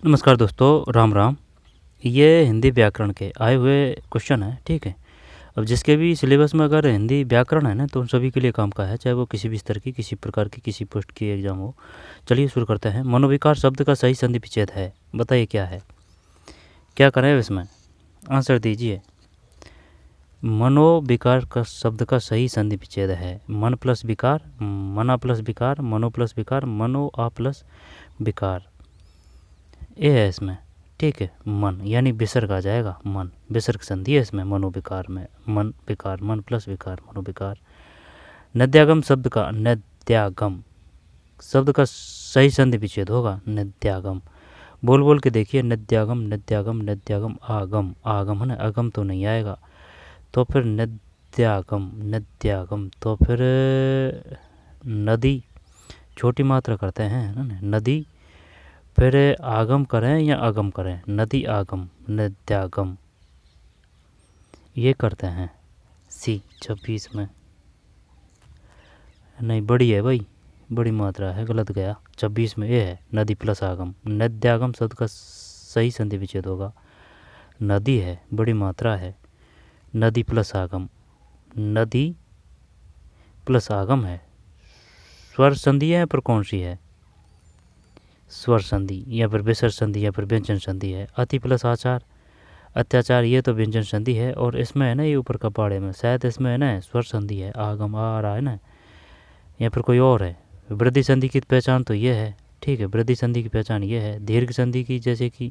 नमस्कार दोस्तों, राम राम। ये हिंदी व्याकरण के आए हुए क्वेश्चन है, ठीक है। अब जिसके भी सिलेबस में अगर हिंदी व्याकरण है ना, तो उन सभी के लिए काम का है, चाहे वो किसी भी स्तर की, किसी प्रकार की, किसी पोस्ट की एग्ज़ाम हो। चलिए शुरू करते हैं। मनोविकार शब्द का सही संधि विच्छेद है, बताइए क्या है, क्या करें इसमें, आंसर दीजिए। मनोविकार का शब्द का सही संधि विच्छेद है मन प्लस विकार, मना प्लस विकार, मनो प्लस विकार, मनो आ प्लस विकार, ये है इसमें, ठीक है। मन यानी विसर्ग आ जाएगा, मन विसर्ग संधि है इसमें मनोविकार में, मन विकार, मन प्लस विकार, मनोविकार। नद्यागम शब्द का, नद्यागम शब्द का सही संधि विच्छेद होगा नद्यागम। बोल बोल के देखिए, नद्यागम नद्यागम नद्यागम, आगम आगम है ना, अगम तो नहीं आएगा, तो फिर नद्यागम नद्यागम, तो फिर नदी छोटी मात्रा करते हैं ना, नदी, फिर आगम करें या अगम करें, नदी आगम नद्यागम, ये करते हैं। सी 26 में नहीं, बड़ी है भाई, बड़ी मात्रा है, गलत गया। 26 में ये है नदी प्लस आगम। नद्यागम शब्द का सही संधि विच्छेद होगा, नदी है, बड़ी मात्रा है, नदी प्लस आगम, नदी प्लस आगम है। स्वर संधि है पर कौन सी है, स्वर संधि या फिर विसर्ग संधि या फिर व्यंजन संधि है। अति प्लस आचार, अत्याचार, ये तो व्यंजन संधि है, और इसमें है ना, ये ऊपर कपाड़े में शायद इसमें है ना स्वर संधि है, आगम आ रहा है ना, या फिर कोई और है। वृद्धि संधि की पहचान तो ये है, ठीक है, वृद्धि संधि की पहचान ये है। दीर्घ संधि की जैसे कि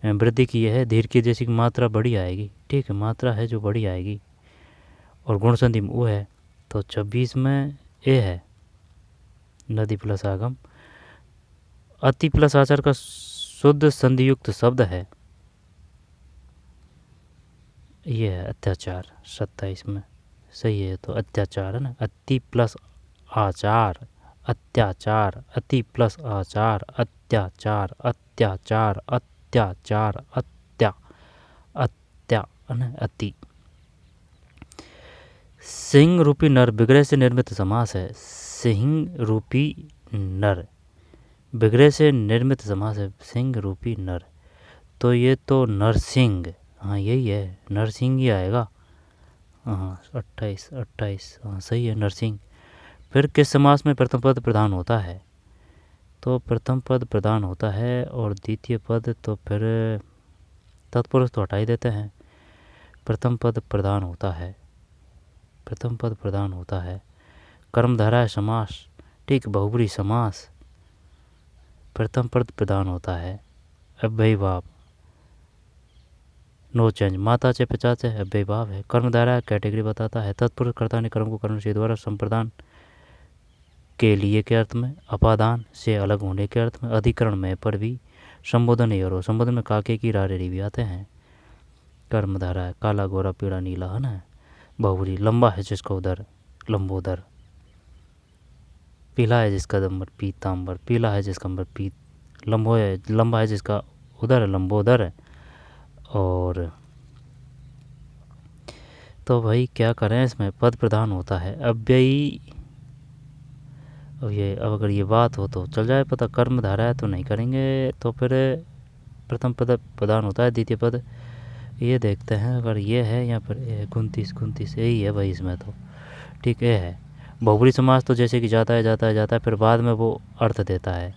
वृद्धि की ये है, दीर्घ की जैसे कि मात्रा बड़ी आएगी, ठीक है, मात्रा है जो बड़ी आएगी, और गुण संधि में वो है। तो 26 में ए है नदी प्लस आगम। अति प्लस आचार का शुद्ध संधियुक्त शब्द है, ये है अत्याचार। 27 में सही है, तो अत्याचार है ना, अति प्लस आचार, अत्याचार, अति प्लस आचार, अत्याचार, अत्याचार, अत्याचार, अत्या है ना, अति। सिंह रूपी नर विग्रह से निर्मित समास है, सिंह रूपी नर विग्रह से निर्मित समास है, सिंह रूपी नर, तो ये तो नरसिंह, हाँ यही है, नरसिंह ही आएगा। हाँ 28, हाँ सही है, नरसिंह। फिर किस समास में प्रथम पद प्रधान होता है, तो प्रथम पद प्रधान होता है और द्वितीय पद, तो फिर तत्पुरुष तो हटा ही देते हैं, प्रथम पद प्रधान होता है, प्रथम पद प्रधान होता है। कर्मधारय समास, ठीक, बहुब्री समास, प्रथम पद प्रधान होता है। अव्ययीभाव नो चेंज, माता चे पिता चे अव्ययीभाव है। कर्मधारय कैटेगरी बताता है, तत्पुरुष कर्ता ने कर्म को कर्म से द्वारा संप्रदान के लिए के अर्थ में, अपादान से अलग होने के अर्थ में, अधिकरण में पर भी, संबोधन और संबोधन में काके की रारेरी भी आते हैं। कर्मधारा है, काला गोरा पीला नीला है ना, बहुरी, लंबा है जिसका उदर लंबोदर, पीला है जिसका दम्बर पीताम्बर, पीला है जिसका अंबर पीत, लंबा है जिसका उदर लंबोदर है। और तो भाई क्या करें, इसमें पद प्रधान होता है अव्ययी। ये अब अगर ये बात हो तो चल जाए पता, कर्म धारा है तो नहीं करेंगे, तो फिर प्रथम पद प्रधान होता है, द्वितीय पद ये देखते हैं, अगर ये है या फिर 29 यही है भाई इसमें तो, ठीक है। बहुबरी समास तो जैसे कि जाता है जाता है जाता है, फिर बाद में वो अर्थ देता है,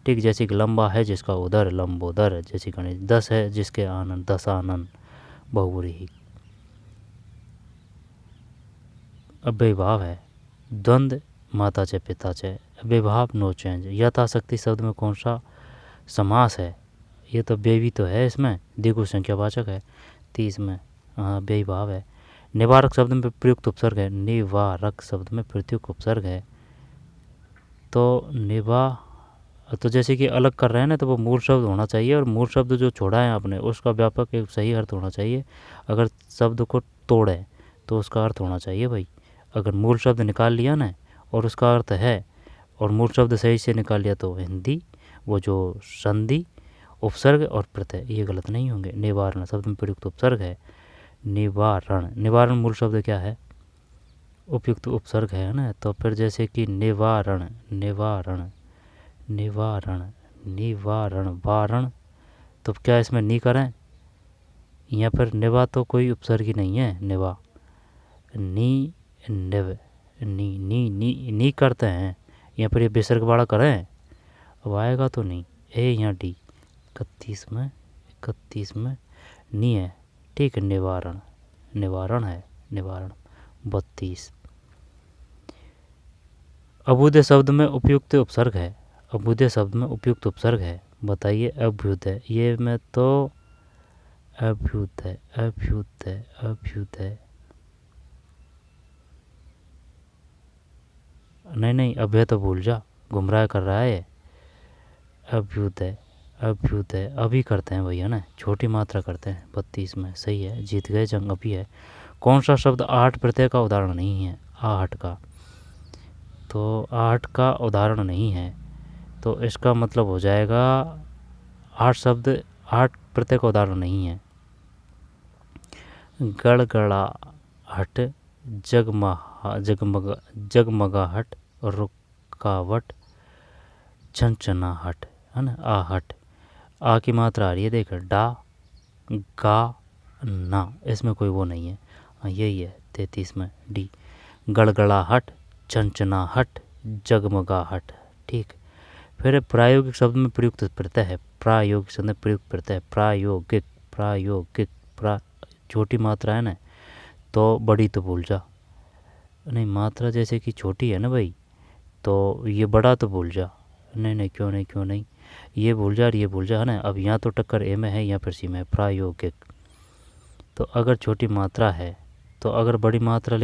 ठीक, जैसे कि लंबा है जिसका उदर लंबोदर, जैसे गणेश, 10 है जिसके आनंद दस आनंद, बहुबरी ही। अव्ययीभाव है, द्वंद्व माता चे पिता चे, अव्ययीभाव नो चेंज। यथाशक्ति शब्द में कौन सा समास है, ये तो बेबी तो है, इसमें द्विगु संख्यावाचक है। 30 में हाँ अव्ययीभाव है। निवारक शब्द में प्रयुक्त उपसर्ग है, निवारक शब्द में प्रयुक्त उपसर्ग है, तो निभा, तो जैसे कि अलग कर रहे हैं ना, तो वो मूल शब्द होना चाहिए, और मूल शब्द जो छोड़ा है आपने उसका व्यापक एक सही अर्थ होना चाहिए। अगर शब्द को तोड़े तो उसका अर्थ होना चाहिए भाई, अगर मूल शब्द निकाल लिया ना और उसका अर्थ है, और मूल शब्द सही से निकाल लिया, तो हिंदी वो जो संधि उपसर्ग और प्रत्यय ये गलत नहीं होंगे। निवारण शब्द में प्रयुक्त उपसर्ग है, निवारण, निवारण मूल शब्द क्या है, उपयुक्त उपसर्ग है ना, तो फिर जैसे कि निवारण निवारण निवारण निवारण, वारण तो क्या इसमें नी करें? यहाँ पर निवा तो कोई उपसर्ग ही नहीं है, निवा, नी निव, नी नी नी नी करते हैं। यहाँ पर ये विसर्ग वाला करें, अब आएगा तो नहीं। ए यहाँ डी, 31 में नी है, ठीक है। निवारण, निवारण है, निवारण। 32 अभ्युदय शब्द में उपयुक्त उपसर्ग है, अभ्युदय शब्द में उपयुक्त उपसर्ग है, बताइए। अभ्युदय, ये में तो अभ्युदय अभ्युदय अभ्युदय, नहीं अभ्य तो भूल जा, गुमराह कर रहा है। अभ्युदय अभ्युदय अभी करते हैं भैया ना, छोटी मात्रा करते हैं। 32 में सही है, जीत गए जंग अभी है। कौन सा शब्द आहट प्रत्यय का उदाहरण नहीं है? आहट का, तो आहट का उदाहरण नहीं है, तो इसका मतलब हो जाएगा आठ शब्द आहट प्रत्यय का उदाहरण नहीं है। गड़गड़ाहट, जगमगाहट, रुकावट, छनछनाहट, है ना। आहट, आ की मात्रा आ रही है, देख, डा गा ना, इसमें कोई वो नहीं है। हाँ यही है 33 में डी, गड़गड़ाहट, छनछनाहट, जगमगाहट, ठीक। फिर प्रायोगिक शब्द में प्रयुक्त प्रत्यय है, प्रायोगिक शब्द में प्रयुक्त प्रत्यय, प्रायोगिक, प्रायोगिक, छोटी मात्रा है ना, तो बड़ी तो भूल जा, नहीं मात्रा जैसे कि छोटी है ना भाई, तो ये बड़ा तो भूल जा, नहीं क्यों नहीं, ये भूल जा और ये भूल जा, है ना। अब यहाँ तो टक्कर ए में है, यहाँ पर सी में है, प्रायोगिक। तो अगर छोटी मात्रा है तो अगर बड़ी मात्रा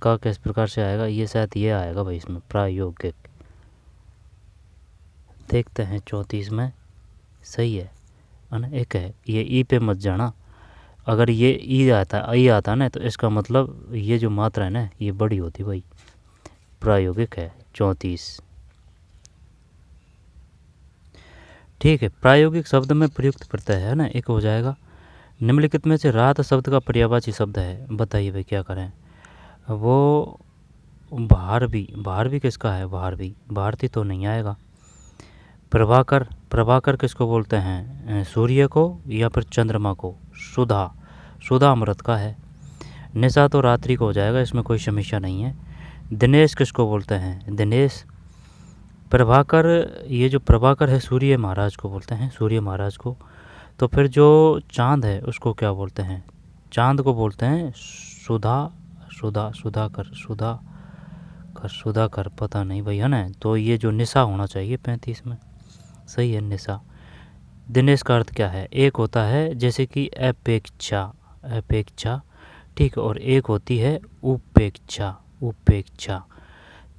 का किस प्रकार से आएगा, ये शायद ये आएगा भाई इसमें, प्रायोगिक। देखते हैं 34 में, सही है ना, एक है। ये ई पे मत जाना, अगर ये ई आता ना, तो इसका मतलब ये जो मात्रा है ना, ये बड़ी होती भाई, प्रायोगिक है। 34 ठीक है। प्रायोगिक शब्द में प्रयुक्त प्रत्यय है ना, एक हो जाएगा। निम्नलिखित में से रात शब्द का पर्यायवाची शब्द है, बताइए भाई क्या करें। वो भारवी किसका है? भारती तो नहीं आएगा। प्रभाकर किसको बोलते हैं? सूर्य को या फिर चंद्रमा को? सुधा अमृत का है। निशा तो रात्रि को हो जाएगा, इसमें कोई समस्या नहीं है। दिनेश किसको बोलते हैं? दिनेश। प्रभाकर, ये जो प्रभाकर है सूर्य महाराज को बोलते हैं, सूर्य महाराज को। तो फिर जो चांद है उसको क्या बोलते हैं? चांद को बोलते हैं सुधाकर, पता नहीं भाई, है ना। तो ये जो निशा होना चाहिए 35 में, सही है, निशा। दिनेश का अर्थ क्या है? एक होता है जैसे कि अपेक्षा, ठीक, और एक होती है उपेक्षा।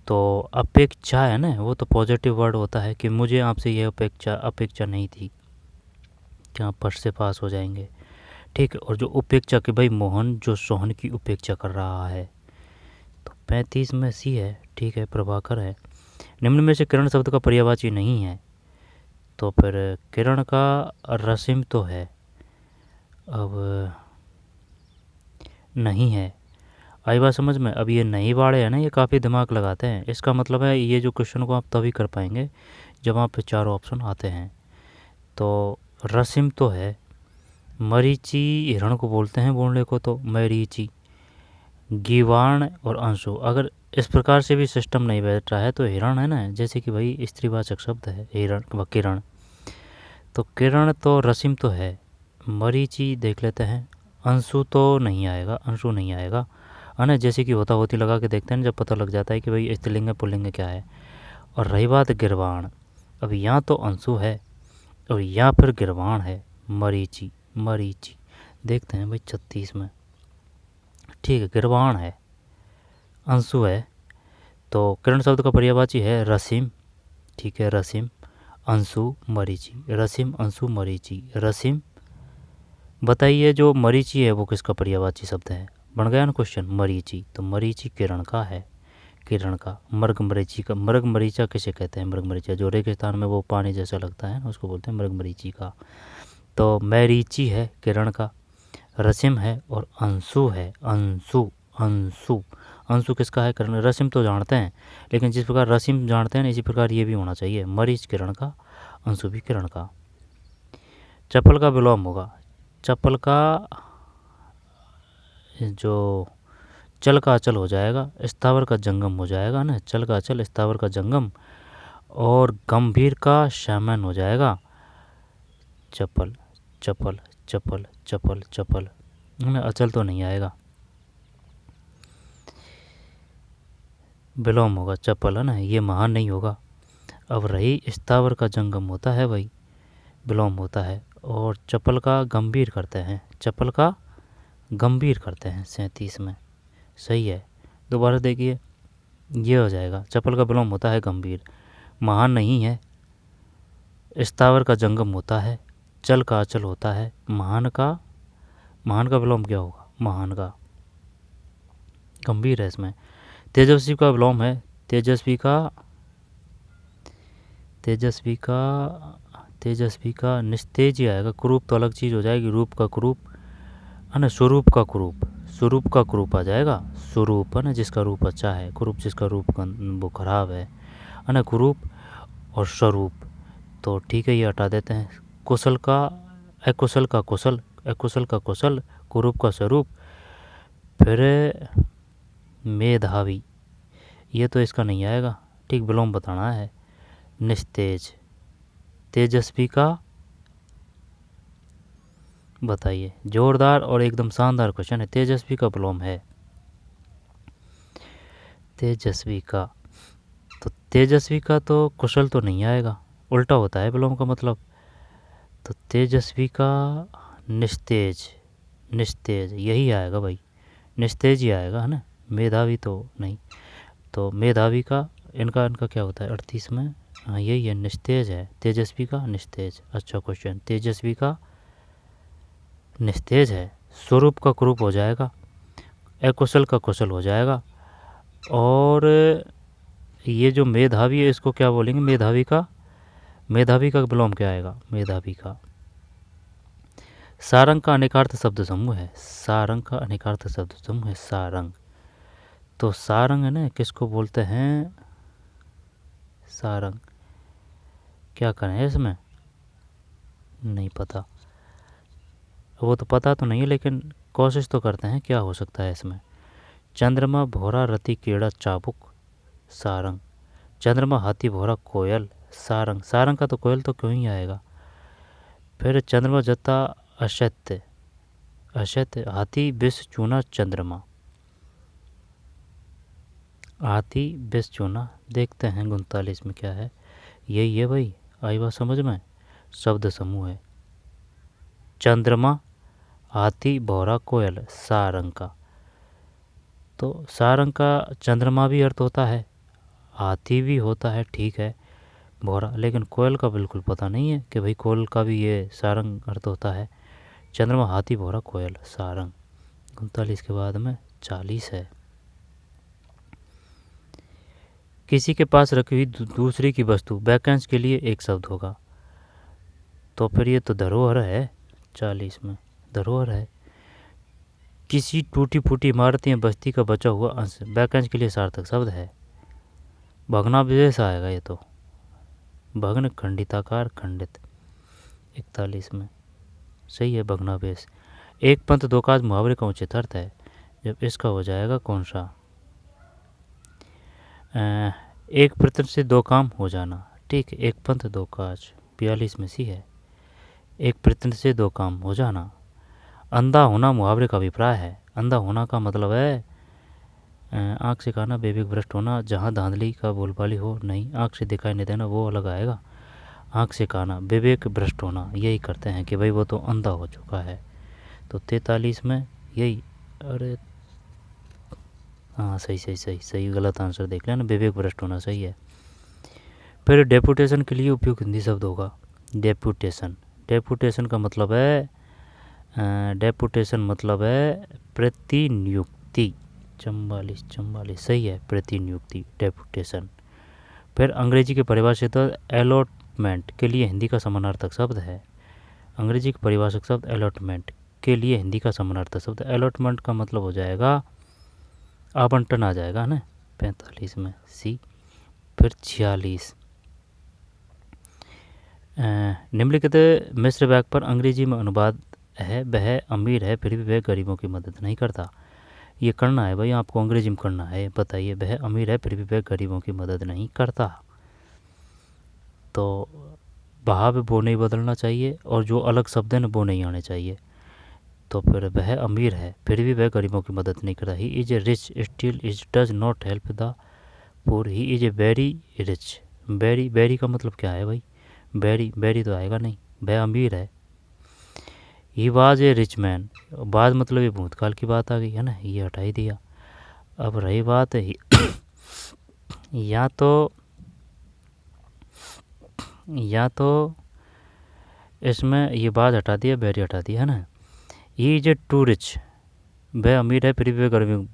तो अपेक्षा है ना, वो तो पॉजिटिव वर्ड होता है कि मुझे आपसे ये अपेक्षा नहीं थी कि आप फर्स्ट से पास हो जाएंगे, ठीक है। और जो उपेक्षा कि भाई मोहन जो सोहन की उपेक्षा कर रहा है, तो 35 में सी है, ठीक है, प्रभाकर है। निम्न में से किरण शब्द का पर्यायवाची नहीं है, तो फिर किरण का रसिम तो है, अब नहीं है। आई बात समझ में? अब ये नहीं वाले हैं ना, ये काफ़ी दिमाग लगाते हैं। इसका मतलब है ये जो क्वेश्चन को आप तभी कर पाएंगे जब आप पे चारों ऑप्शन आते हैं। तो रसिम तो है। मरीची हिरण को बोलते हैं, बोलने को तो मरीची। गीवाण और अंशु, अगर इस प्रकार से भी सिस्टम नहीं बैठ रहा है तो हिरण है ना, जैसे कि भाई स्त्रीवाचक शब्द है हिरण व किरण, तो किरण तो रसिम तो है। मरीची देख लेते हैं, अंशु तो नहीं आएगा, अंशु नहीं आएगा, है ना। जैसे कि होता होती लगा के देखते हैं, जब पता लग जाता है कि भाई स्त्रीलिंग है पुल्लिंग क्या है। और रही बात गिरवाण, अब यहाँ तो अंशु है और यहाँ फिर गिरवाण है, मरीची। देखते हैं भाई 36 में, ठीक है, गिरवाण है, अंशु है। तो किरण शब्द का पर्यायवाची है रसिम, ठीक है, रसिम, अंशु, मरीची, रसिम, अंशु, मरीची, रसिम। बताइए जो मरीची है वो किसका पर्यायवाची शब्द है? बन गया ना क्वेश्चन, मरीची। तो मरीची किरण का है, किरण का। मृग मरीचा किसे कहते हैं? मृग मरीचा जो रेगिस्तान में वो पानी जैसा लगता है ना, उसको बोलते हैं मृग मरीची का। तो मरीची है किरण का, रसिम है और अंशु है, अंशु किसका है? किरण। रसिम तो जानते हैं, लेकिन जिस प्रकार रसिम जानते हैं ना, इसी प्रकार ये भी होना चाहिए, मरीच किरण का, अंशु भी किरण का। चप्पल का विलोम होगा, चप्पल का जो चल का अचल हो जाएगा, स्थावर का जंगम हो जाएगा ना, चल का अचल स्थावर का जंगम, और गंभीर का शामन हो जाएगा चप्पल चप्पल चप्पल चप्पल चप्पल, हमें अचल तो नहीं आएगा, विलोम होगा चप्पल है ना, ये महान नहीं होगा। अब रही स्थावर का जंगम होता है भाई, विलोम होता है, और चप्पल का गंभीर करते हैं, चप्पल का गंभीर करते हैं 37 में, सही है। दोबारा देखिए, ये हो जाएगा, चप्पल का विलोम होता है गंभीर, महान नहीं है, स्थावर का जंगम होता है, चल का अचल होता है, महान का विलोम क्या होगा, महान का, गंभीर है इसमें। तेजस्वी का विलोम है, तेजस्वी का निस्तेज ही आएगा, कुरूप तो अलग चीज़ हो जाएगी, रूप का कुरूप है ना, स्वरूप का कुरूप आ जाएगा, स्वरूप है ना जिसका रूप अच्छा है, कुरूप जिसका रूप वो खराब है ना, कुरूप और स्वरूप, तो ठीक है ये हटा देते हैं। कुशल का अकुशल का कुशल, अकुशल का कुशल, कुरूप का स्वरूप, फिर मेधावी, ये तो इसका नहीं आएगा, ठीक विलोम बताना है। निस्तेज, तेजस्वी का, बताइए, जोरदार और एकदम शानदार क्वेश्चन है, तेजस्वी का विलोम है, तेजस्वी का, तो तेजस्वी का तो कुशल तो नहीं आएगा, उल्टा होता है विलोम का मतलब, तो तेजस्वी का निस्तेज, निस्तेज यही आएगा भाई, निस्तेज ही आएगा है ना, मेधावी तो नहीं, तो मेधावी का इनका क्या होता है 38 में, हाँ यही है, निस्तेज है, तेजस्वी का निस्तेज, अच्छा क्वेश्चन, तेजस्वी का निस्तेज है, स्वरूप का कुरूप हो जाएगा, अकुशल का कुशल हो जाएगा, और ये जो मेधावी है इसको क्या बोलेंगे, मेधावी का विलोम क्या आएगा, मेधावी का, सारंग का अनेकार्थ शब्द समूह है, सारंग का अनेकार्थ शब्द समूह है सारंग, तो सारंग है ना किसको बोलते हैं, सारंग, क्या करें इसमें, नहीं पता, वो तो पता तो नहीं है लेकिन कोशिश तो करते हैं क्या हो सकता है इसमें। चंद्रमा भौरा रति कीड़ा चाबुक, सारंग, चंद्रमा हाथी भौरा कोयल, सारंग, सारंग का तो कोयल तो क्यों ही आएगा, फिर चंद्रमा जता अशत्य, अशत्य, हाथी विष चूना चंद्रमा, हाथी विष चूना, देखते हैं 39 में क्या है, यही है भाई, आई बात समझ में, शब्द समूह है, चंद्रमा हाथी भौरा कोयल सारंग का, तो सारंग का चंद्रमा भी अर्थ होता है, हाथी भी होता है, ठीक है, भौरा, लेकिन कोयल का बिल्कुल पता नहीं है कि भाई कोयल का भी ये सारंग अर्थ होता है, चंद्रमा हाथी भौरा कोयल सारंग। 39 के बाद में 40 है, किसी के पास रखी हुई दूसरी की वस्तु, वैकेंस के लिए एक शब्द होगा, तो फिर ये तो धरोहर है, 40 में धरोहर है, किसी टूटी फूटी इमारत या बस्ती का बचा हुआ अंश, वैकेंस के लिए सार्थक शब्द है, भग्नावशेष आएगा ये तो, भग्न खंडिताकार खंडित, 41 में सही है भग्नावशेष। एक पंथ दो काज मुहावरे का उचित अर्थ है, जब इसका हो जाएगा कौन सा, एक प्रयत्न से दो काम हो जाना, ठीक, एक पंथ दो काज 42 में सी है, एक प्रयत्न से दो काम हो जाना। अंधा होना मुहावरे का अभिप्राय है, अंधा होना का मतलब है आँख से खाना, बेबेक भ्रष्ट होना, जहाँ धांधली का बोलबाली हो नहीं, आँख से दिखाई नहीं देना वो अलग आएगा, आँख से खाना, बेबेक भ्रष्ट होना, यही करते हैं कि भाई वो तो अंधा हो चुका है, तो 43 में यही, अरे हाँ सही सही सही सही, गलत आंसर देख लेना, विवेक भ्रष्ट होना सही है। फिर डेपुटेशन के लिए उपयुक्त हिंदी शब्द होगा, डेपुटेशन, डेपुटेशन का मतलब है प्रतिनियुक्ति, 44 सही है, प्रतिनियुक्ति डेपुटेशन। फिर अंग्रेजी के परिभाषित अलॉटमेंट के लिए हिंदी का समानार्थक शब्द है, अंग्रेजी के परिभाषित शब्द अलॉटमेंट के लिए हिंदी का समानार्थक शब्द, अलॉटमेंट का मतलब हो जाएगा आवंटन आ जाएगा ना, 45 में सी। फिर 46 निम्नलिखित मिस्र वाक्य पर अंग्रेजी में अनुवाद है। वह अमीर है फिर भी वह गरीबों की मदद नहीं करता। ये करना है भाई, आपको अंग्रेजी में करना है। बताइए, वह अमीर है फिर भी वह गरीबों की मदद नहीं करता। तो वहाँ पे वो नहीं बदलना चाहिए और जो अलग शब्द हैं वो नहीं आने चाहिए। तो फिर वह अमीर है फिर भी वह गरीबों की मदद नहीं करता। He is a rich still is does not help the poor. He is a very rich. Very, very का मतलब क्या है भाई? वेरी, वेरी तो आएगा नहीं। वह अमीर है। He was a rich man. बाज मतलब ये भूतकाल की बात आ गई है ना, ये हटा ही दिया। अब रही बात या तो इसमें ये बात हटा दिया, वेरी हटा दिया है ना। He is a too rich. वह अमीर है फिर भी वह गरीब।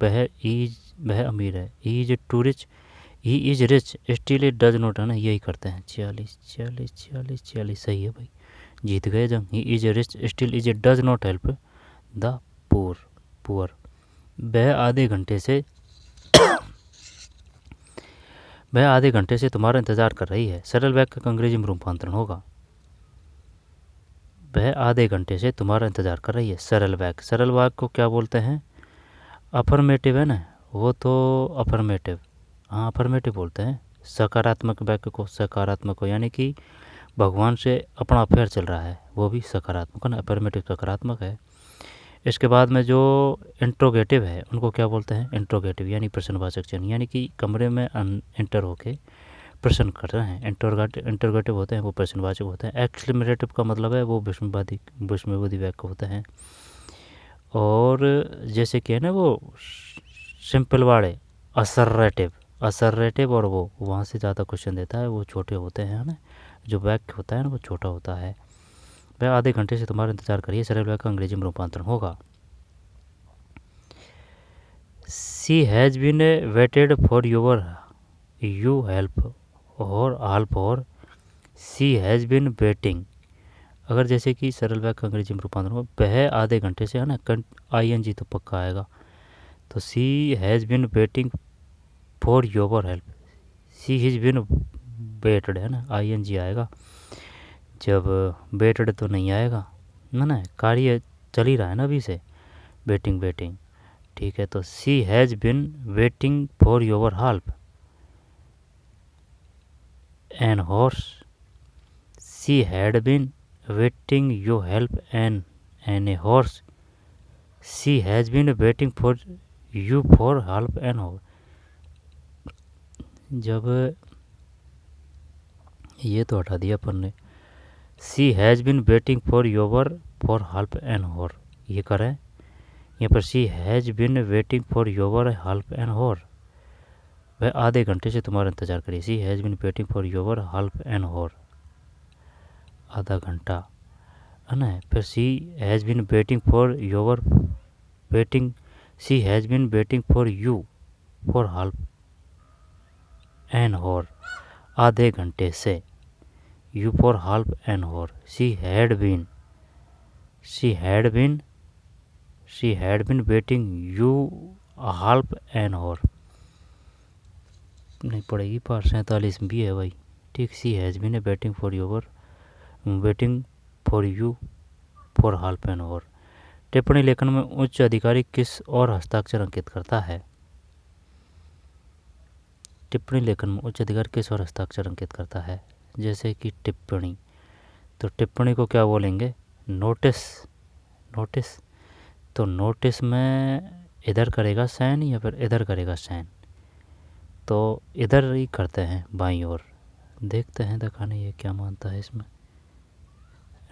वह अमीर है। He is a too rich. He is rich still it does not, है ना, यही करते हैं। 46 46 46 46 सही है भाई, जीत गए जंग। ही is A rich still is it does not help the poor. वह आधे घंटे से तुम्हारा इंतज़ार कर रही है। सरल वाक्य का अंग्रेजी में रूपांतरण होगा। वह आधे घंटे से तुम्हारा इंतज़ार कर रही है। सरल वाक्य को क्या बोलते हैं? अफर्मेटिव है ना, वो तो अफर्मेटिव, हाँ अफर्मेटिव बोलते हैं। सकारात्मक वाक्य को सकारात्मक हो, यानी कि भगवान से अपना अफेयर चल रहा है, वो भी सकारात्मक है ना। अफर्मेटिव सकारात्मक है। इसके बाद में जो इंट्रोगेटिव है उनको क्या बोलते हैं? इंट्रोगेटिव, यानी प्रश्नवाचक चिन्ह, यानी कि कमरे में एंटर होके प्रश्न कर रहे हैं। इंट्रोगेटिव होते हैं वो प्रश्नवाचक होते हैं। एक्सक्लेमेटिव का मतलब है वो विस्मयवादी वाक्य होते हैं। और जैसे कि है ना वो सिंपल वाले असर्रेटिव और वो वहाँ से ज़्यादा क्वेश्चन देता है, वो छोटे होते हैं ना, जो वाक्य होता है ना वो छोटा होता है। वह आधे घंटे से तुम्हारा इंतजार करिए। सरल वाक्य का अंग्रेजी में रूपांतरण होगा। She has been waited for you help और शी हैज़ बीन वेटिंग। अगर जैसे कि सरल वाक्य अंग्रेजी में रूपांतरण हो, वह आधे घंटे से, है ना, ING तो पक्का आएगा। तो she has been waiting for your help. She has been waited, है ना, ING आएगा। जब वेटेड तो नहीं आएगा ना, कार्य चल ही रहा है ना अभी से, वेटिंग। ठीक है, तो she has been waiting for your help an hours. She had been waiting your help an a hours. She has been waiting for you for help an hours. जब ये तो हटा दिया अपन ने। She has been waiting for help an hour, ये करें यहाँ पर। She has been waiting for your help an hour. वह आधे घंटे से तुम्हारा इंतज़ार करिए। She has been waiting for your help an hour, आधा घंटा, है ना। फिर she has been waiting for she has been waiting for you for help an hour, आधे घंटे से। You for help an hour. She had been waiting you help an hour, नहीं पड़ेगी पार। 47 भी है भाई, ठीक। She has been waiting for you for help an hour. टिप्पणी लेखन में उच्च अधिकारी किस और हस्ताक्षर अंकित करता है? टिप्पणी लेखन में उच्च अधिकारी किस और हस्ताक्षर अंकित करता है? जैसे कि टिप्पणी, तो टिप्पणी को क्या बोलेंगे? नोटिस। तो नोटिस में इधर करेगा साइन या फिर इधर करेगा साइन? तो इधर ही करते हैं, बाईं ओर। देखते हैं दिखाने ये क्या मानता है इसमें।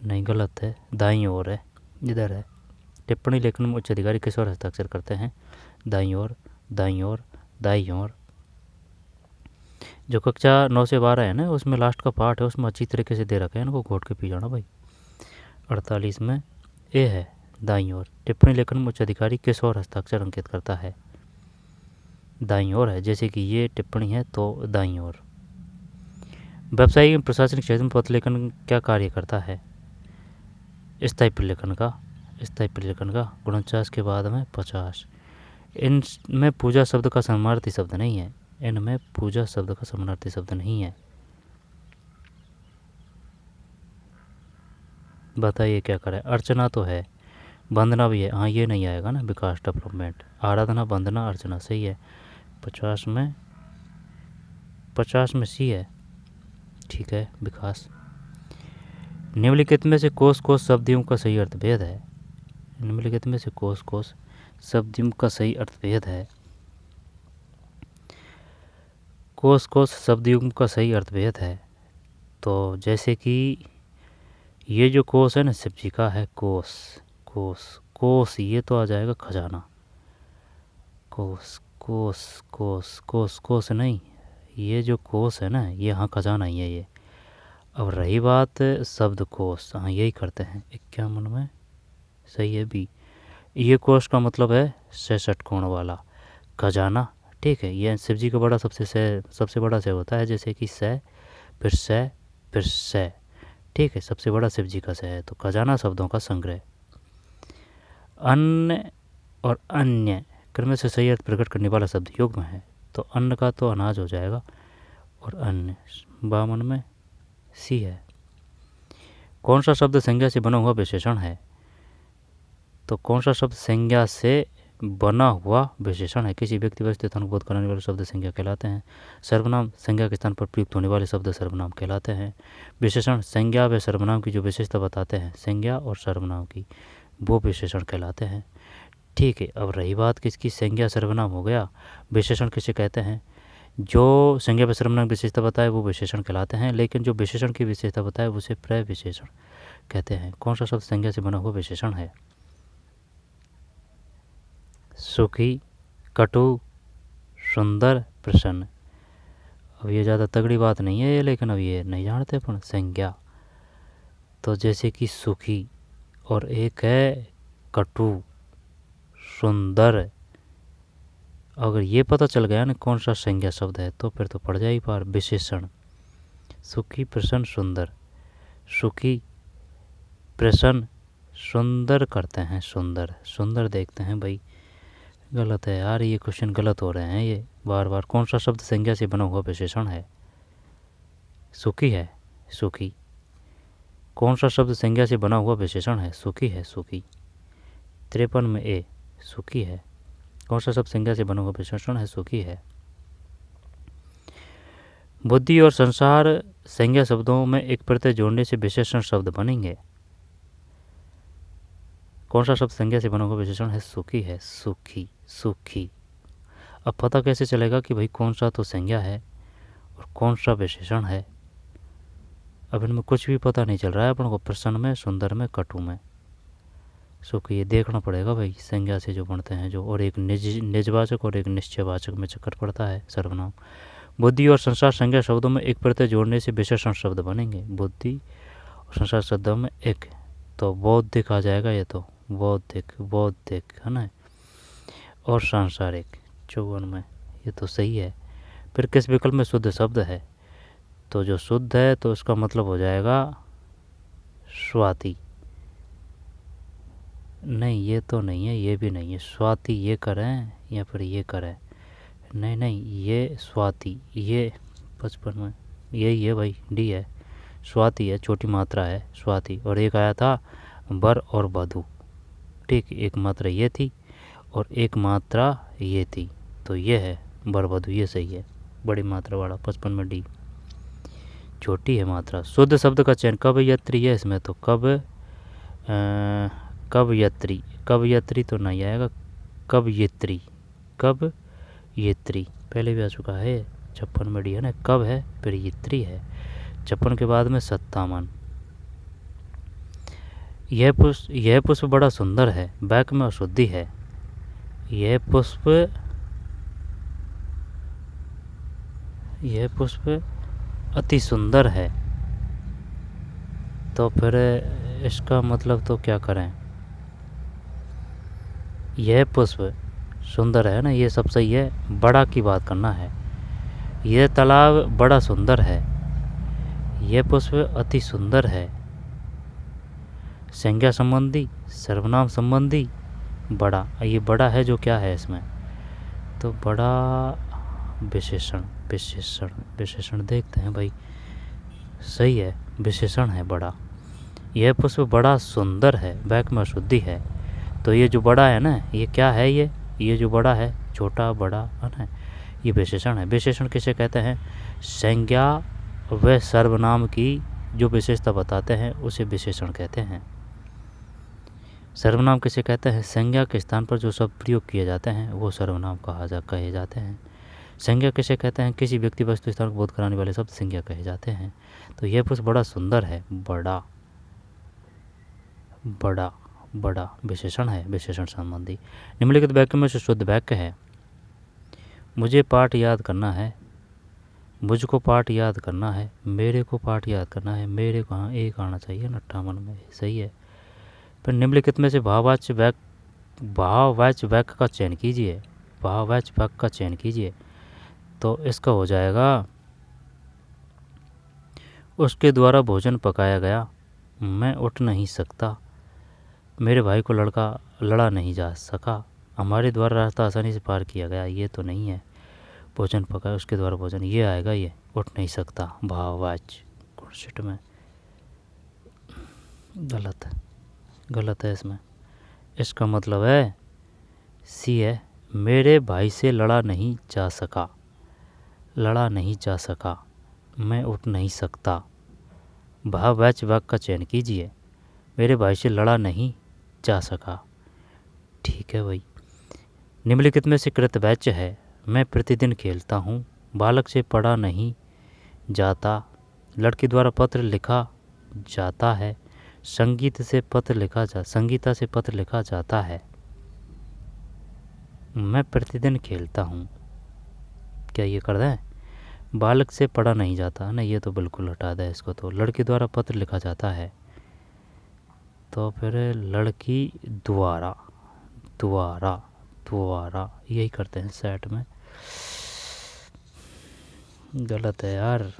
नहीं, गलत है, दाईं ओर है, इधर है। टिप्पणी लेखन में उच्च अधिकारी किस ओर हस्ताक्षर करते हैं? दाईं ओर। जो कक्षा 9 से 12 है ना, उसमें लास्ट का पार्ट है, उसमें अच्छी तरीके से दे रखा है, इनको घोट के पी जाना भाई। 48 में ए है, दाईं ओर। टिप्पणी लेखन में उच्च अधिकारी किस ओर हस्ताक्षर अंकित करता है? दाईं ओर है। जैसे कि ये टिप्पणी है तो दाईं ओर। व्यावसायिक प्रशासनिक क्षेत्र में पत्र लेखन क्या कार्य करता है? स्थायी प्रलेखन का 49 के बाद में 50। इनमें पूजा शब्द का समानार्थी शब्द नहीं है। बताइए क्या करें। अर्चना तो है, वंदना भी है, हाँ ये नहीं आएगा ना, विकास डेवलपमेंट। आराधना, वंदना, अर्चना सही है। 50 में सी है। ठीक है विकास। निम्नलिखित में से कोस कोस शब्दों का सही अर्थभेद है। निम्नलिखित में से कोस कोस शब्दों का सही अर्थभेद है। कोस कोस शब्दों का सही अर्थभेद है। तो जैसे कि ये जो कोस है ना, सब्जी का है कोस। कोस कोस ये तो आ जाएगा खजाना। कोस कोस कोस कोस कोस नहीं, ये जो कोस है ना, ये हाँ खजाना ही है ये। अब रही बात शब्द कोश, हाँ यही करते हैं 51 में, सही है बी। ये कोश का मतलब है 66 कोण वाला खजाना। ठीक है, ये शिवजी का बड़ा सबसे बड़ा से होता है, जैसे कि से फिर से फिर से। ठीक है, सबसे बड़ा शिवजी का से है। तो खजाना शब्दों का संग्रह। अन्न और अन्य क्रम से सही अर्थ प्रकट करने वाला शब्द युग्म है। तो अन्न का तो अनाज हो जाएगा, और अन्य 52 में सी है। कौन सा शब्द संज्ञा से बना हुआ विशेषण है? तो कौन सा शब्द संज्ञा से बना हुआ विशेषण है? किसी व्यक्ति वस्तु स्थान को बोध कराने वाले शब्द संज्ञा कहलाते हैं। सर्वनाम संज्ञा के स्थान पर प्रयुक्त होने वाले शब्द सर्वनाम कहलाते हैं। विशेषण संज्ञा व सर्वनाम की जो विशेषता बताते हैं, संज्ञा और सर्वनाम की, वो विशेषण कहलाते हैं। ठीक है, अब रही बात किसकी, संज्ञा सर्वनाम हो गया। विशेषण किसे कहते हैं? जो संज्ञा व सर्वनाम विशेषता बताए वो विशेषण कहलाते हैं, लेकिन जो विशेषण की विशेषता बताए उसे प्रविशेषण कहते हैं। कौन सा शब्द संज्ञा से बना हुआ विशेषण है? सुखी, कटु, सुंदर, प्रसन्न। अब ये ज़्यादा तगड़ी बात नहीं है ये, लेकिन अब ये नहीं जानते अपन संज्ञा। तो जैसे कि सुखी और एक है कटु, सुंदर। अगर ये पता चल गया ना कौन सा संज्ञा शब्द है, तो फिर तो पड़ जाए पार विशेषण। सुखी, प्रसन्न, सुंदर। सुखी, प्रसन्न, सुंदर करते हैं, सुंदर सुंदर देखते हैं भाई। गलत है यार, ये क्वेश्चन गलत हो रहे हैं ये बार बार। कौन सा शब्द संज्ञा से बना हुआ विशेषण है? सुखी है, सुखी। कौन सा शब्द संज्ञा से बना हुआ विशेषण है? सुखी है, सुखी। 53 में ए, सुखी है। कौन सा शब्द संज्ञा से बना हुआ विशेषण है? सुखी है। बुद्धि और संसार संज्ञा शब्दों में एक प्रत्यय जोड़ने से विशेषण शब्द बनेंगे। कौन सा शब्द संज्ञा से बना हुआ विशेषण है? सुखी है, सुखी, सुखी। अब पता कैसे चलेगा कि भाई कौन सा तो संज्ञा है और कौन सा विशेषण है? अब इनमें कुछ भी पता नहीं चल रहा है अपन को, प्रसन्न में, सुंदर में, कटु में। सुखी, ये देखना पड़ेगा भाई संज्ञा से जो बनते हैं जो, और एक निजवाचक और एक निश्चयवाचक में चक्कर पड़ता है सर्वनाम। बुद्धि और संसार संज्ञा शब्दों में एक प्रत्यय जोड़ने से विशेषण शब्द बनेंगे। बुद्धि और संसार शब्दों में एक, तो बौद्धिक आ जाएगा ये तो, बौद्धिक, बौद्धिक है ना, और सांसारिक 54 में, ये तो सही है। फिर किस विकल्प में शुद्ध शब्द है? तो जो शुद्ध है तो उसका मतलब हो जाएगा स्वाति। नहीं, ये तो नहीं है, ये भी नहीं है। स्वाति ये करें या फिर ये करें? नहीं नहीं, ये स्वाति, ये 55 में यही है भाई, डी है, स्वाति है, छोटी मात्रा है स्वाति। और एक आया था वर और वधु। ठीक, एक मात्रा ये थी और एक मात्रा ये थी, तो ये है वर वधु, ये सही है, बड़ी मात्रा वाला। 55 में डी, छोटी है मात्रा। शुद्ध शब्द का चयन कब यत्री है इसमें, तो कब यत्री, कब यत्री तो नहीं आएगा, कब यत्री, कब यत्री पहले भी आ चुका है। 56 में डी है ना, कब है फिर यत्री है। 56 के बाद में 57। यह पुष्प बड़ा सुंदर है, बैक में अशुद्धि है। यह पुष्प अति सुंदर है, तो फिर इसका मतलब तो क्या करें? यह पुष्प सुंदर है ना, ये सब सही है, बड़ा की बात करना है। यह तालाब बड़ा सुंदर है, यह पुष्प अति सुंदर है। संज्ञा संबंधी, सर्वनाम संबंधी, बड़ा, ये बड़ा है जो क्या है इसमें, तो बड़ा विशेषण, विशेषण, विशेषण देखते हैं भाई, सही है, विशेषण है बड़ा। यह पुष्प बड़ा सुंदर है, बैक में अशुद्धि है। तो ये जो बड़ा है ना, ये क्या है? ये जो बड़ा है, छोटा बड़ा है ना, ये विशेषण है। विशेषण किसे कहते हैं? संज्ञा व सर्वनाम की जो विशेषता बताते हैं उसे विशेषण कहते हैं। सर्वनाम किसे कहते हैं? संज्ञा के स्थान पर जो शब्द प्रयोग किए जाते हैं वो सर्वनाम कहे जाते हैं। संज्ञा किसे कहते हैं? किसी व्यक्ति वस्तु स्थान को बोध कराने वाले शब्द संज्ञा कहे जाते हैं। तो यह पुष्प बड़ा सुंदर है, बड़ा बड़ा बड़ा विशेषण है, विशेषण संबंधी। निम्नलिखित वाक्य में से शुद्ध वाक्य है। मुझे पाठ याद करना है, मुझको पाठ याद करना है, मेरे को पाठ याद करना है। मेरे को हाँ एक आना चाहिए ना 58 में, सही है। फिर निम्नलिखित में से भाववाच्य वाक्य का चयन कीजिए। भाववाच्य वाक्य का चयन कीजिए। तो इसका हो जाएगा, उसके द्वारा भोजन पकाया गया, मैं उठ नहीं सकता, मेरे भाई को लड़ा नहीं जा सका, हमारे द्वारा रास्ता आसानी से पार किया गया। ये तो नहीं है। भोजन पकाया, उसके द्वारा भोजन, ये आएगा, ये उठ नहीं सकता भाववाच्य गुणशिष्ट में। गलत है इसमें। इसका मतलब है सी है, मेरे भाई से लड़ा नहीं जा सका, मैं उठ नहीं सकता। भाववाच्य वाक्य का चयन कीजिए। मेरे भाई से लड़ा नहीं जा सका, ठीक है भाई। निम्नलिखित में से कृतवाच्य है। मैं प्रतिदिन खेलता हूँ, बालक से पढ़ा नहीं जाता, लड़की द्वारा पत्र लिखा जाता है, संगीता से पत्र लिखा जाता है। मैं प्रतिदिन खेलता हूँ, क्या ये कर दें? बालक से पढ़ा नहीं जाता ना, ये तो बिल्कुल हटा दें इसको। तो लड़की द्वारा पत्र लिखा जाता है, तो फिर लड़की द्वारा यही करते हैं सेट में। गलत है यार।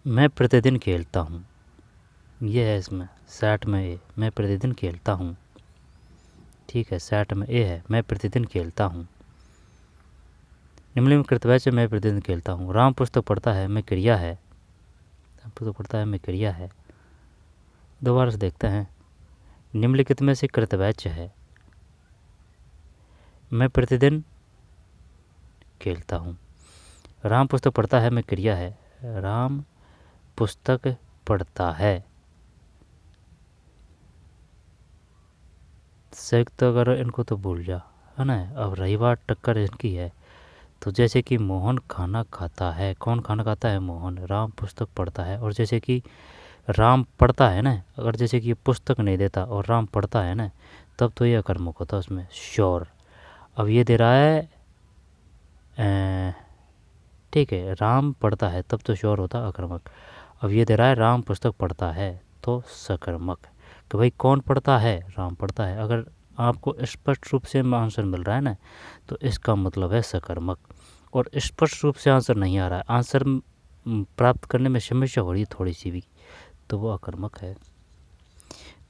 मैं प्रतिदिन खेलता हूँ, ये है इसमें सेट में ए, मैं प्रतिदिन खेलता हूँ, ठीक है। सेट में ए है, मैं प्रतिदिन खेलता हूँ। निम्नलिखित कृतवाच्य मैं प्रतिदिन खेलता हूँ। राम पुस्तक पढ़ता है, मैं क्रिया है। दोबारा से देखते हैं। निम्नलिखित में से कृतवाच्य है। मैं प्रतिदिन खेलता हूँ, राम पुस्तक पढ़ता है, मैं क्रिया है। राम पुस्तक पढ़ता है, संयुक्त अगर इनको तो भूल जा, है ना। अब रही बात टक्कर इनकी है, तो जैसे कि मोहन खाना खाता है, कौन खाना खाता है? मोहन। राम पुस्तक पढ़ता है, और जैसे कि राम पढ़ता है ना, अगर जैसे कि ये पुस्तक नहीं देता और राम पढ़ता है ना, तब तो ये अकर्मक होता है उसमें, श्योर। अब ये दे रहा है ठीक है, राम पढ़ता है, तब तो श्योर होता अकर्मक। अब ये दे रहा है राम पुस्तक पढ़ता है, तो सकर्मक। कि भाई कौन पढ़ता है? राम पढ़ता है। अगर आपको स्पष्ट रूप से आंसर मिल रहा है ना, तो इसका मतलब है सकर्मक। और स्पष्ट रूप से आंसर नहीं आ रहा है, आंसर प्राप्त करने में समस्या हो रही है थोड़ी सी भी, तो वो अकर्मक है।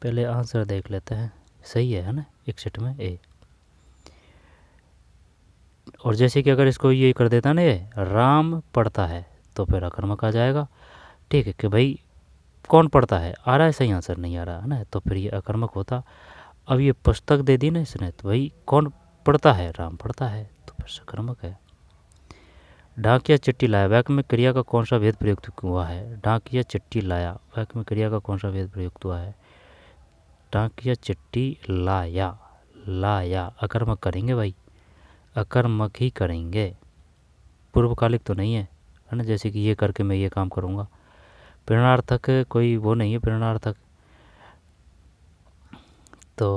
पहले आंसर देख लेते हैं, सही है ना, 61 में ए। और जैसे कि अगर इसको ये कर देता ना, ये राम पढ़ता है, तो फिर अकर्मक आ जाएगा, ठीक है। कि भाई कौन पढ़ता है, आ रहा है, सही आंसर नहीं आ रहा है ना, तो फिर ये अकर्मक होता। अब ये पुस्तक दे दी ना इसने, तो भाई कौन पढ़ता है? राम पढ़ता है, तो फिर सकर्मक है। डाकिया चिट्ठी लाया, वाक्य में क्रिया का कौन सा भेद प्रयुक्त हुआ है? डाकिया चिट्ठी लाया, वाक्य में क्रिया का कौन सा भेद प्रयुक्त हुआ है? डाकिया चिट्ठी लाया अकर्मक करेंगे भाई, अकर्मक ही करेंगे, पूर्वकालिक तो नहीं है ना। जैसे कि ये करके मैं ये काम करूँगा, प्रेरणार्थक कोई वो नहीं है, प्रेरणार्थक तो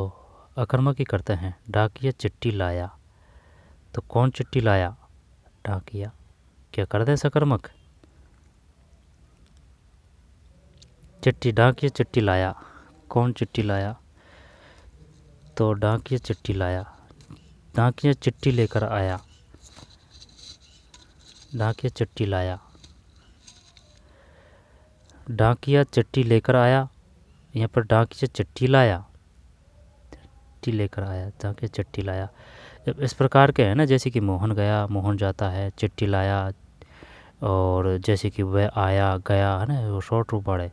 अकर्मक ही करते हैं। डाकिया चिट्ठी लाया, तो कौन चिट्ठी लाया? डाकिया। क्या कर दें सकर्मक? चिट्ठी, डाकिया चिट्ठी लाया, कौन चिट्ठी लाया? तो डाकिया चिट्ठी लाया, डाकिया चिट्ठी लेकर आया, डाकिया चिट्ठी लाया, डाकिया चिट्ठी लेकर आया। यहाँ पर डाकिया चिट्ठी लाया, चिट्ठी लेकर आया, डाकिया चिट्ठी लाया। जब इस प्रकार के हैं ना, जैसे कि मोहन गया, मोहन जाता है, चिट्ठी लाया, और जैसे कि वह आया गया, है ना, वो शॉर्ट रूप है।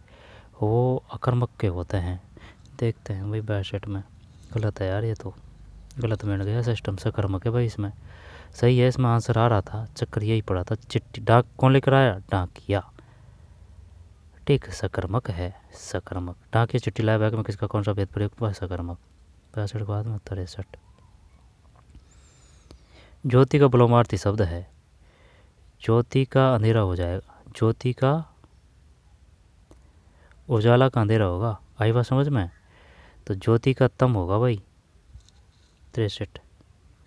वो अकर्मक के होते हैं। देखते हैं भाई 62 में। गलत है यार, ये तो गलत मिल गया सिस्टम। सकर्मक है भाई इसमें। सही है, इसमें आंसर आ रहा था, चक्कर यही पड़ा था। चिट्ठी डाक कौन लेकर आया? डाकिया। ठीक, सकर्मक है। सकर्मक डाकिया चिट्ठी लाया बैग में किसका कौन सा भेद प्रयुक्त हुआ? सकर्मक। 65 के बाद में 63। ज्योति का विलोमार्थी शब्द है। ज्योति का अंधेरा हो जाएगा, ज्योति का उजाला का अंधेरा होगा। आई बात समझ में? तो ज्योति का तम होगा भाई। 63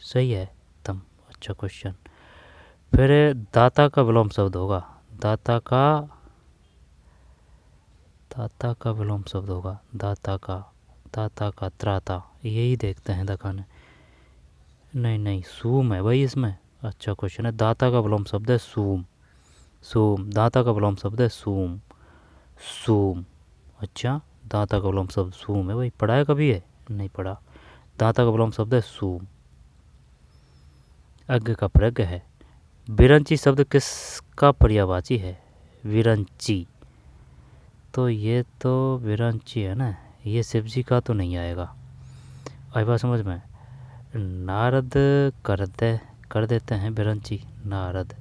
सही है, तम। अच्छा क्वेश्चन। फिर दाता का विलोम शब्द होगा। दाता का विलोम शब्द होगा। दाता का त्राता। यही देखते हैं दिखाने। नहीं, सूम है भाई इसमें। अच्छा क्वेश्चन है। दाता का विलोम शब्द है सूम। दाता का विलोम शब्द है सूम। अच्छा, दाता का विलोम शब्द सूम है भाई। पढ़ा है कभी? है नहीं पढ़ा। दाता का विलोम शब्द है सूम। अज्ञ का प्रज्ञ है। विरंची शब्द किसका पर्यायवाची है? विरंची। तो ये तो विरंची है ना, ये शिव जी का तो नहीं आएगा। आई बात समझ में? नारद कर देते हैं विरंची, नारद।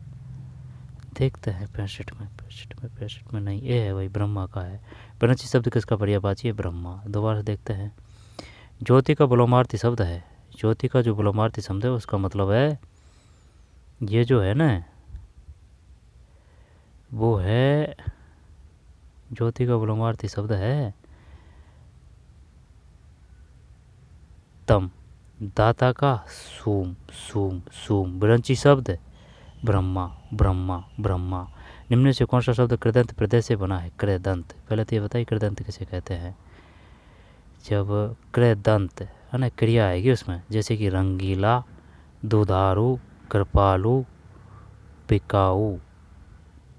देखते हैं 65 में नहीं, ये है भाई, ब्रह्मा का है। विरंची शब्द किसका पर्यायवाची है? ब्रह्मा। दोबारा से देखते हैं। ज्योति का विलोमार्थी शब्द है। ज्योति का जो विलोमार्थी शब्द है उसका मतलब है, ये जो है ना, वो है, ज्योति का विलोमार्थी शब्द है तम। दाता का सूम। विरंची शब्द ब्रह्मा। निम्न से कौन सा शब्द कृदंत प्रत्यय से बना है? कृदंत। पहले तो ये बताइए कृदंत किसे कहते हैं। जब कृदंत है ना, क्रिया आएगी उसमें, जैसे कि रंगीला, दुधारू, कृपालु, बिकाऊ।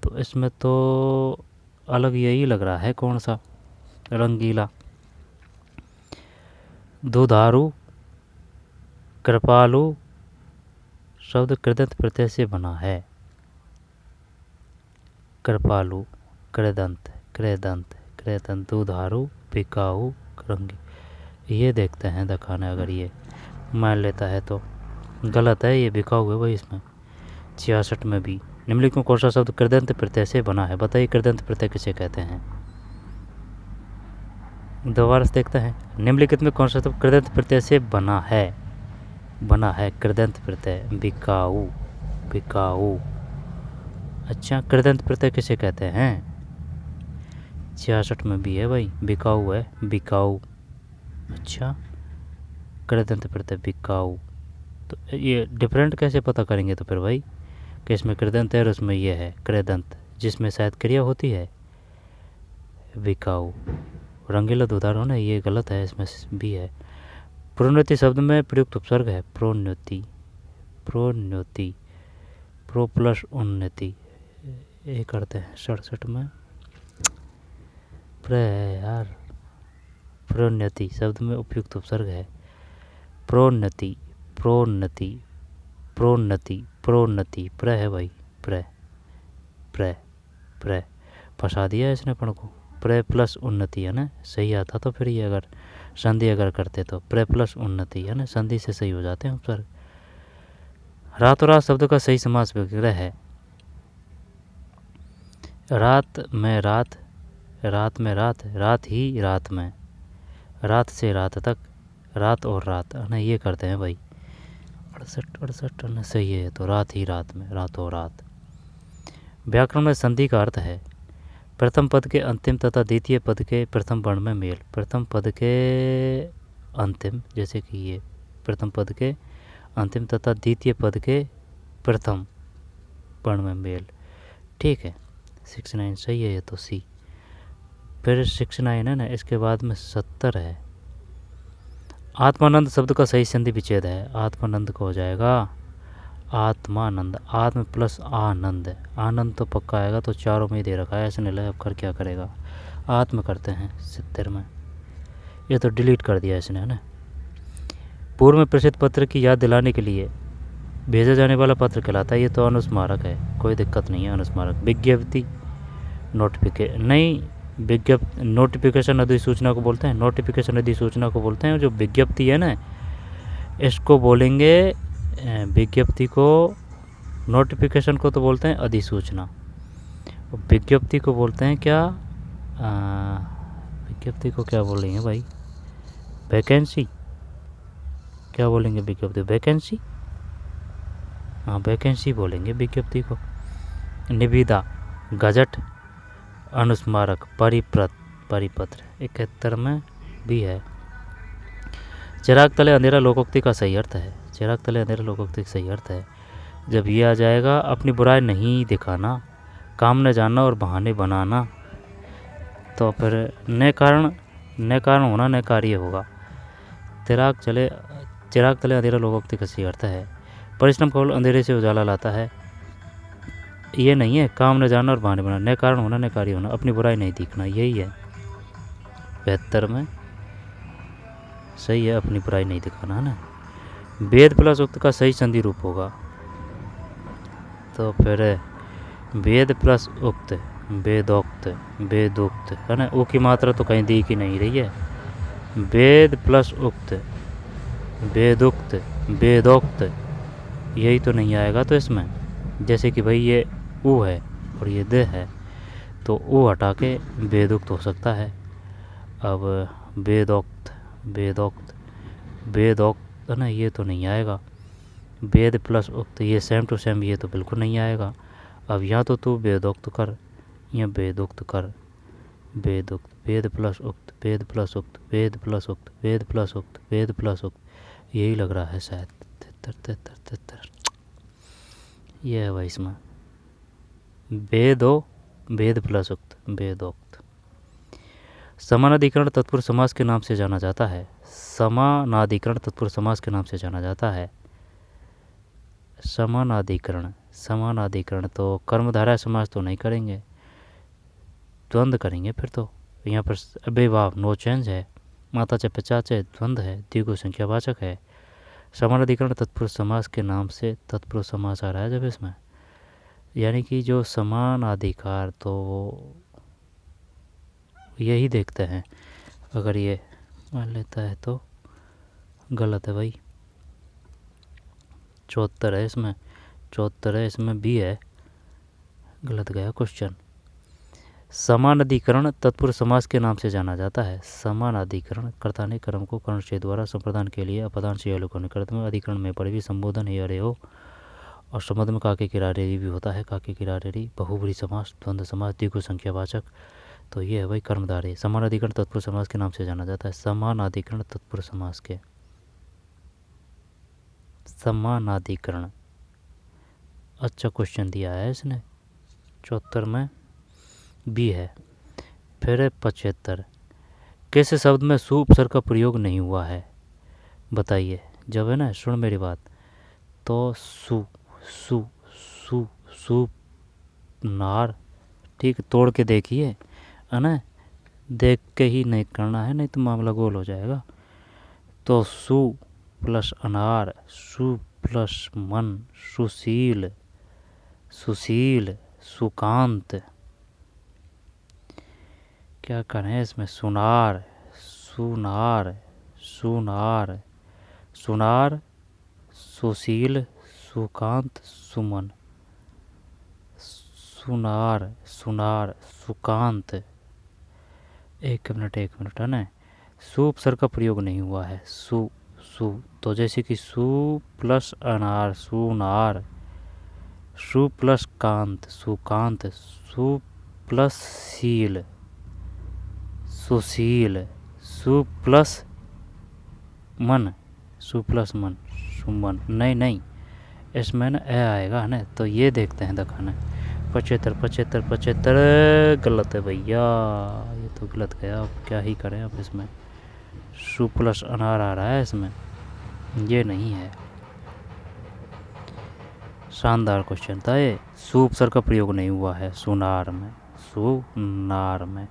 तो इसमें तो अलग यही लग रहा है, कौन सा? रंगीला, दुधारू, कृपालु शब्द कृदंत प्रत्यय से बना है। कृपालु, कृदंत, दुधारू, बिकाऊ, रंगी। ये देखते हैं दिखाने, अगर ये मान लेता है तो। गलत है, ये बिकाऊ है भाई इसमें। 66 में भी। निम्नलिखित में कौन सा शब्द कृदंत प्रत्यय से बना है? बताइए कृदंत प्रत्यय किसे कहते हैं? दोबारा से देखते हैं। निम्नलिखित में कौन सा शब्द कृदंत प्रत्यय से बना है? कृदंत प्रत्यय, बिकाऊ। अच्छा, कृदंत प्रत्यय किसे कहते हैं? 66 में भी है भाई, बिकाऊ है, बिकाऊ। अच्छा, कृदंत प्रत्यय बिकाऊ। तो ये डिफरेंट कैसे पता करेंगे तो फिर भाई, कि इसमें कृदंत है और उसमें ये है कृदंत, जिसमें शायद क्रिया होती है बिकाऊ। रंगीला, दुधारू होना, ये गलत है, इसमें भी है। प्रोन्नति शब्द में प्रयुक्त उपसर्ग है प्रोन्नति। प्रो प्लस उन्नति। ये करते हैं 67 में। यार, प्रोन्नति शब्द में उपयुक्त उपसर्ग है प्रोन्नति। प्र है भाई, प्र फंसा दिया इसने अपन को। प्र प्लस उन्नति है ना, सही आता तो फिर ये अगर संधि अगर करते तो प्र प्लस उन्नति है ना, संधि से सही हो जाते हैं उपसर्ग। रात और रात शब्द का सही समास विग्रह है। रात में रात, रात ही रात में, रात से रात तक, रात और रात है ना, ये करते हैं भाई। 68 ना, सही है तो रात ही रात में, रात और रात। व्याकरण में संधि का अर्थ है प्रथम पद के अंतिम तथा द्वितीय पद के प्रथम वर्ण में मेल। प्रथम पद के अंतिम, जैसे कि ये प्रथम पद के अंतिम तथा द्वितीय पद के प्रथम वर्ण में मेल। ठीक है, 69 सही है ये तो, सी। फिर 69 है ना, इसके बाद में 70 है। आत्मानंद शब्द का सही संधि विच्छेद है। आत्मानंद को हो जाएगा आत्मानंद। आत्म प्लस आनंद, आनंद तो पक्का आएगा, तो चारों में ही दे रखा है, ऐसे नहीं लगा अब कर क्या करेगा। आत्म करते हैं 70 में। ये तो डिलीट कर दिया इसने, है ना। पूर्व में प्रेषित पत्र की याद दिलाने के लिए भेजा जाने वाला पत्र कहलाता है। ये तो अनुस्मारक है, कोई दिक्कत नहीं है। अनुस्मारक, विज्ञप्ति, नोटिफिकेशन नहीं, नोटिफिकेशन अधिसूचना को बोलते हैं, नोटिफिकेशन अधिसूचना को बोलते हैं। जो विज्ञप्ति है ना, इसको बोलेंगे विज्ञप्ति को, नोटिफिकेशन को तो बोलते हैं अधिसूचना, विज्ञप्ति को बोलते हैं क्या, विज्ञप्ति को क्या बोलेंगे भाई, वैकेंसी, क्या बोलेंगे विज्ञप्ति, वैकेंसी, हाँ वैकेंसी बोलेंगे विज्ञप्ति को। निविदा, गजट, अनुस्मारक, परिपत्र 71 में भी है। चिराग तले अंधेरा लोकोक्ति का सही अर्थ है, चिराग तले अंधेरा लोकोक्ति का सही अर्थ है। जब ये आ जाएगा, अपनी बुराई नहीं दिखाना, काम न जानना और बहाने बनाना, तो फिर न कारण होना न कार्य होगा। चिराग तले अंधेरा लोकोक्ति का सही अर्थ है। परिश्रम केवल अंधेरे से उजाला लाता है, ये नहीं है काम न जानना और बहाने बनाना, न कारण होना न कार्य होना, अपनी बुराई नहीं दिखना, यही है 72 में सही है, अपनी बुराई नहीं दिखाना है ना। वेद प्लस उक्त का सही संधि रूप होगा, तो फिर वेद प्लस उक्त, वेदोक्त है ना। ऊ की मात्रा तो कहीं दी की नहीं रही है। वेद प्लस उक्त, वेदोक्त, वेदोक्त, यही तो नहीं आएगा तो इसमें। जैसे कि भाई ये ऊ है और ये दे है, तो ऊ हटा के वेदोक्त हो सकता है। अब वेदोक्त, है ना, ये तो नहीं आएगा। वेद प्लस उक्त, ये सेम टू सेम, ये तो बिल्कुल नहीं आएगा। अब यहाँ तो तू वेदोक्त कर या वेदोक्त कर, वेदोक्त, वेद प्लस उक्त, वेद प्लस उक्त, वेद प्लस उक्त, वेद प्लस उक्त, वेद प्लस उक्त, यही लग रहा है शायद। 73 ये है भाई इसमें। वेद प्लस उक्त, वेदोक्त। समानाधिकरण तत्पुरुष समास के नाम से जाना जाता है, समानाधिकरण तत्पुरुष समास के नाम से जाना जाता है। समानाधिकरण तो कर्मधारय समास तो नहीं करेंगे, द्वंद्व करेंगे फिर तो। यहाँ पर अव्ययभाव नो चेंज है, माता च पिचाचे द्वंद्व है, द्विगु संख्यावाचक है। समानाधिकरण तत्पुरुष समास के नाम से तत्पुरुष समास आ रहा है जब इसमें, यानी कि जो समान अधिकार, तो यही देखते हैं। अगर ये मान लेता है तो गलत है भाई। 74 है इसमें, 74 है इसमें, भी है, गलत गया क्वेश्चन। समानाधिकरण तत्पुरुष समास के नाम से जाना जाता है। समानाधिकरण कर्ता ने कर्म को कर्मशय द्वारा संप्रदान के लिए अपदान से अलोकन कर्त में अधिकरण में पर भी संबोधन है अरे हो, और संबंध में काके किरारेरी भी होता है। काके किरारेरी बहुब्री समास, द्वंद्व समास, द्विगु संख्यावाचक, तो ये है भाई कर्मधारय। समानाधिकरण तत्पुरुष समास के नाम से जाना जाता है। समानाधिकरण तत्पुरुष समास के, समानाधिकरण, अच्छा क्वेश्चन दिया है इसने। 74 में भी है। फिर 75, किस शब्द में सु उपसर्ग का प्रयोग नहीं हुआ है, बताइए। जब है ना, सुन मेरी बात, तो सु सु सु सु नार, ठीक, तोड़ के देखिए, है ना, देख के ही नहीं करना है, नहीं तो मामला गोल हो जाएगा। तो सु प्लस अनार, सु प्लस मन, सुशील, सुशील, सुकांत, क्या करें इसमें, सुनार, सुनार, सुनार, सुनार, सुशील, सुकांत, सुमन, सुनार, सुनार, सुकांत। एक मिनट है ना, सु उपसर्ग का प्रयोग नहीं हुआ है। सु तो जैसे कि सु प्लस अनार, सुनार, सु प्लस कांत, सुकांत, सु प्लस शील, सुशील, सु प्लस मन, सुमन, नहीं, इसमें ना ए आएगा ना, तो ये देखते हैं दिखाना। 75 गलत है भैया, ये तो गलत गया। अब क्या ही करें, अब इसमें सु प्लस अनार आ रहा है इसमें, ये नहीं है। शानदार क्वेश्चन था ये। सु उपसर्ग का प्रयोग नहीं हुआ है सुनार में, सुनार में,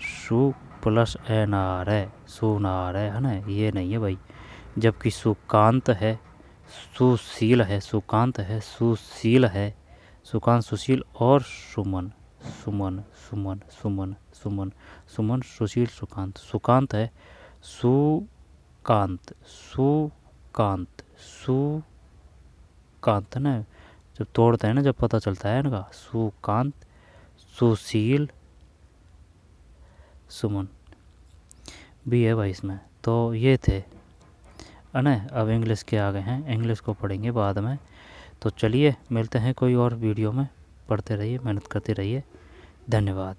सु प्लस एनार है, सुनार है ना, ये नहीं है भाई। जबकि सुकांत है, सुशील है, सुकांत है, सुशील है, सुकांत, सुशील और सुमन, सुमन सुमन सुमन सुमन सुमन सुशील सुकांत सुकांत है सुकांत सुकांत सुकांत है ना, जब तोड़ते हैं ना जब पता चलता है इनका। सुकांत सुशील सुमन भी है भाई इसमें। तो ये थे अने। अब इंग्लिश के आ गए हैं, इंग्लिश को पढ़ेंगे बाद में। तो चलिए मिलते हैं कोई और वीडियो में। पढ़ते रहिए, मेहनत करते रहिए। धन्यवाद।